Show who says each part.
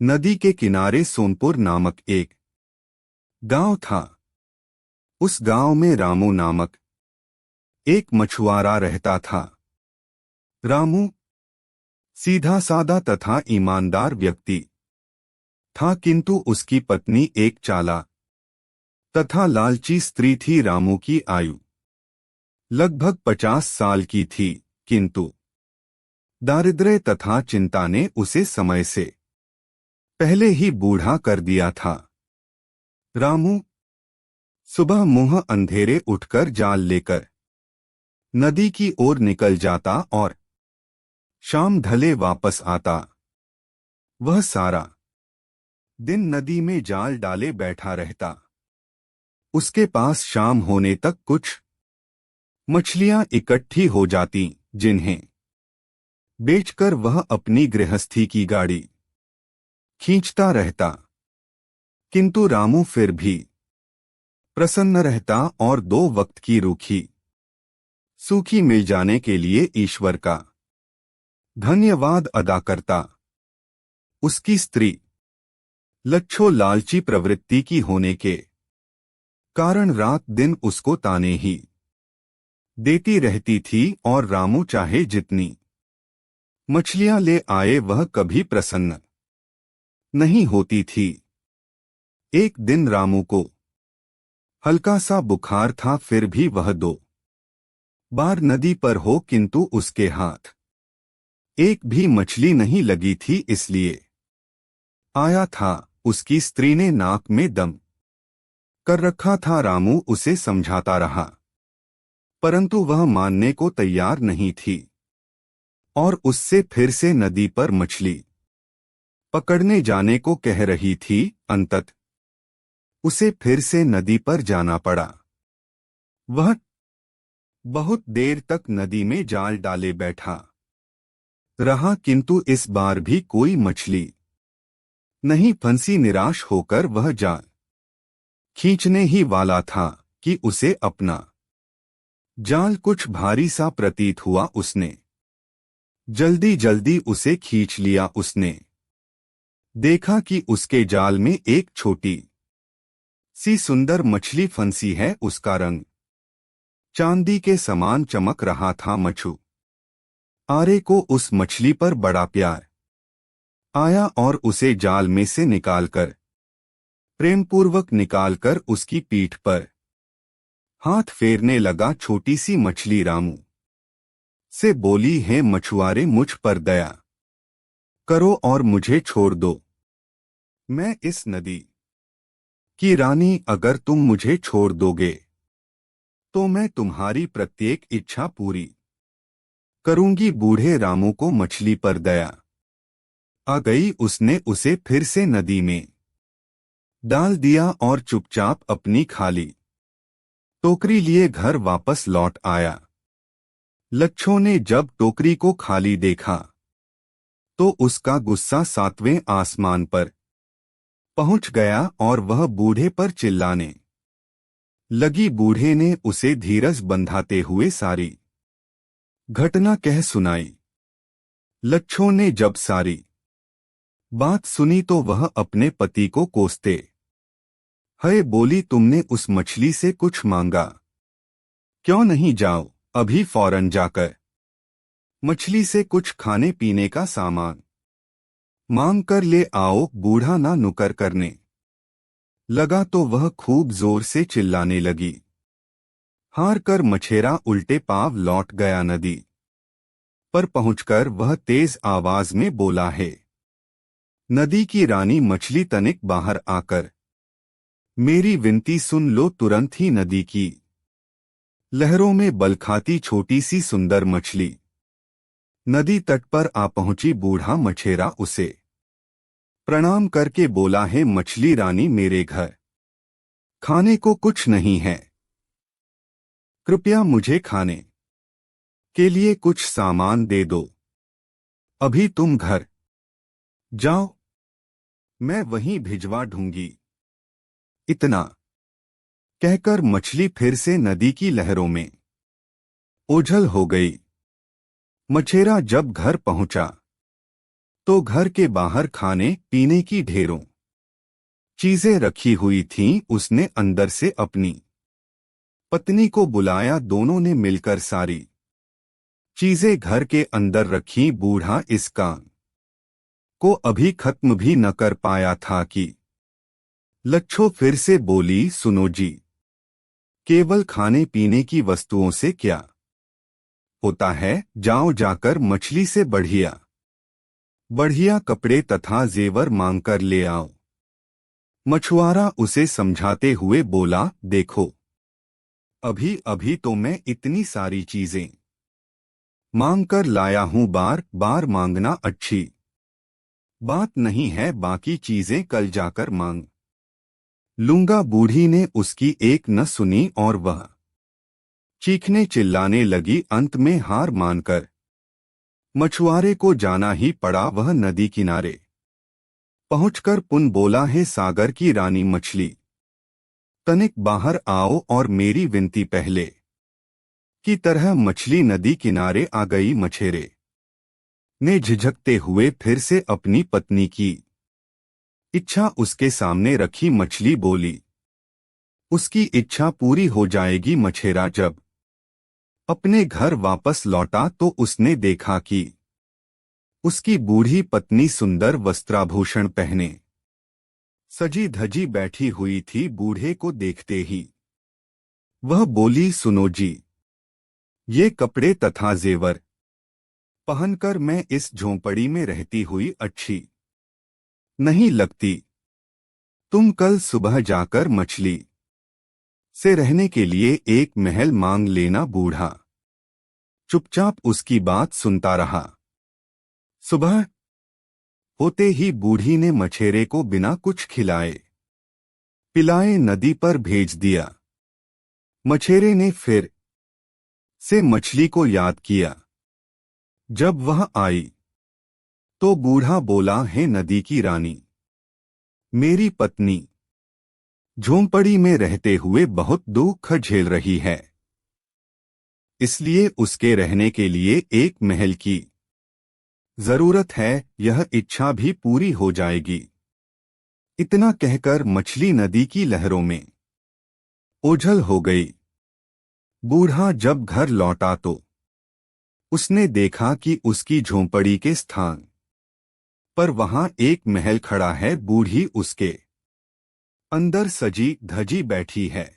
Speaker 1: नदी के किनारे सोनपुर नामक एक गांव था। उस गांव में रामू नामक एक मछुआरा रहता था। रामू सीधा सादा तथा ईमानदार व्यक्ति था, किंतु उसकी पत्नी एक चालाक तथा लालची स्त्री थी। रामू की आयु लगभग 50 साल की थी, किंतु दारिद्र्य तथा चिंता ने उसे समय से पहले ही बूढ़ा कर दिया था। रामू सुबह मुंह अंधेरे उठकर जाल लेकर नदी की ओर निकल जाता और शाम ढले वापस आता। वह सारा दिन नदी में जाल डाले बैठा रहता। उसके पास शाम होने तक कुछ मछलियां इकट्ठी हो जाती, जिन्हें बेचकर वह अपनी गृहस्थी की गाड़ी खींचता रहता। किंतु रामू फिर भी प्रसन्न रहता और 2 वक्त की रूखी सूखी मिल जाने के लिए ईश्वर का धन्यवाद अदा करता। उसकी स्त्री लच्छो लालची प्रवृत्ति की होने के कारण रात दिन उसको ताने ही देती रहती थी और रामू चाहे जितनी मछलियां ले आए वह कभी प्रसन्न नहीं होती थी। एक दिन रामू को हल्का सा बुखार था, फिर भी वह 2 बार नदी पर हो, किंतु उसके हाथ एक भी मछली नहीं लगी थी, इसलिए आया था। उसकी स्त्री ने नाक में दम कर रखा था। रामू उसे समझाता रहा, परंतु वह मानने को तैयार नहीं थी और उससे फिर से नदी पर मछली पकड़ने जाने को कह रही थी। अंततः उसे फिर से नदी पर जाना पड़ा। वह बहुत देर तक नदी में जाल डाले बैठा रहा, किंतु इस बार भी कोई मछली नहीं फंसी। निराश होकर वह जाल खींचने ही वाला था कि उसे अपना जाल कुछ भारी सा प्रतीत हुआ। उसने जल्दी जल्दी उसे खींच लिया। उसने देखा कि उसके जाल में एक छोटी सी सुंदर मछली फंसी है। उसका रंग चांदी के समान चमक रहा था। मछुआरे को उस मछली पर बड़ा प्यार आया और उसे जाल में से निकालकर प्रेमपूर्वक निकालकर उसकी पीठ पर हाथ फेरने लगा। छोटी सी मछली रामू से बोली, है मछुआरे, मुझ पर दया करो और मुझे छोड़ दो। मैं इस नदी की रानी, अगर तुम मुझे छोड़ दोगे तो मैं तुम्हारी प्रत्येक इच्छा पूरी करूंगी। बूढ़े रामू को मछली पर दया आ गई। उसने उसे फिर से नदी में डाल दिया और चुपचाप अपनी खाली टोकरी लिए घर वापस लौट आया। लच्छो ने जब टोकरी को खाली देखा तो उसका गुस्सा 7वें आसमान पर पहुंच गया और वह बूढ़े पर चिल्लाने लगी। बूढ़े ने उसे धीरज बंधाते हुए सारी घटना कह सुनाई। लच्छो ने जब सारी बात सुनी तो वह अपने पति को कोसते है बोली, तुमने उस मछली से कुछ मांगा क्यों नहीं? जाओ अभी फौरन जाकर मछली से कुछ खाने पीने का सामान मांग कर ले आओ। बूढ़ा ना नुकर करने लगा तो वह खूब जोर से चिल्लाने लगी। हार कर मछेरा उल्टे पांव लौट गया। नदी पर पहुंचकर वह तेज आवाज में बोला, है नदी की रानी मछली, तनिक बाहर आकर मेरी विनती सुन लो। तुरंत ही नदी की लहरों में बलखाती छोटी सी सुंदर मछली नदी तट पर आ पहुंची। बूढ़ा मछेरा उसे प्रणाम करके बोला, है मछली रानी, मेरे घर खाने को कुछ नहीं है, कृपया मुझे खाने के लिए कुछ सामान दे दो। अभी तुम घर जाओ, मैं वहीं भिजवा दूंगी। इतना कहकर मछली फिर से नदी की लहरों में ओझल हो गई। मछेरा जब घर पहुंचा तो घर के बाहर खाने पीने की ढेरों चीजें रखी हुई थीं। उसने अंदर से अपनी पत्नी को बुलाया। दोनों ने मिलकर सारी चीजें घर के अंदर रखीं। बूढ़ा इस काम को अभी खत्म भी न कर पाया था कि लच्छो फिर से बोली, सुनो जी, केवल खाने पीने की वस्तुओं से क्या होता है? जाओ जाकर मछली से बढ़िया बढ़िया कपड़े तथा जेवर मांगकर ले आओ। मछुआरा उसे समझाते हुए बोला, देखो, अभी अभी तो मैं इतनी सारी चीजें मांग कर लाया हूं। बार बार मांगना अच्छी बात नहीं है। बाकी चीजें कल जाकर मांग लूंगा। बूढ़ी ने उसकी एक न सुनी और वह चीखने चिल्लाने लगी। अंत में हार मानकर मछुआरे को जाना ही पड़ा। वह नदी किनारे पहुंचकर पुन बोला, हे सागर की रानी मछली, तनिक बाहर आओ। और मेरी विनती पहले की तरह मछली नदी किनारे आ गई। मछेरे ने झिझकते हुए फिर से अपनी पत्नी की इच्छा उसके सामने रखी। मछली बोली, उसकी इच्छा पूरी हो जाएगी। मछेरा जब अपने घर वापस लौटा तो उसने देखा कि उसकी बूढ़ी पत्नी सुंदर वस्त्राभूषण पहने सजी धजी बैठी हुई थी। बूढ़े को देखते ही वह बोली, सुनो जी, ये कपड़े तथा जेवर पहनकर मैं इस झोंपड़ी में रहती हुई अच्छी नहीं लगती। तुम कल सुबह जाकर मछली से रहने के लिए एक महल मांग लेना। बूढ़ा चुपचाप उसकी बात सुनता रहा। सुबह होते ही बूढ़ी ने मछेरे को बिना कुछ खिलाए पिलाए नदी पर भेज दिया। मछेरे ने फिर से मछली को याद किया। जब वह आई तो बूढ़ा बोला, हे नदी की रानी, मेरी पत्नी झोंपड़ी में रहते हुए बहुत दुख झेल रही है, इसलिए उसके रहने के लिए एक महल की जरूरत है। यह इच्छा भी पूरी हो जाएगी। इतना कहकर मछली नदी की लहरों में ओझल हो गई। बूढ़ा जब घर लौटा तो उसने देखा कि उसकी झोंपड़ी के स्थान पर वहां एक महल खड़ा है। बूढ़ी उसके अंदर सजी धजी बैठी है।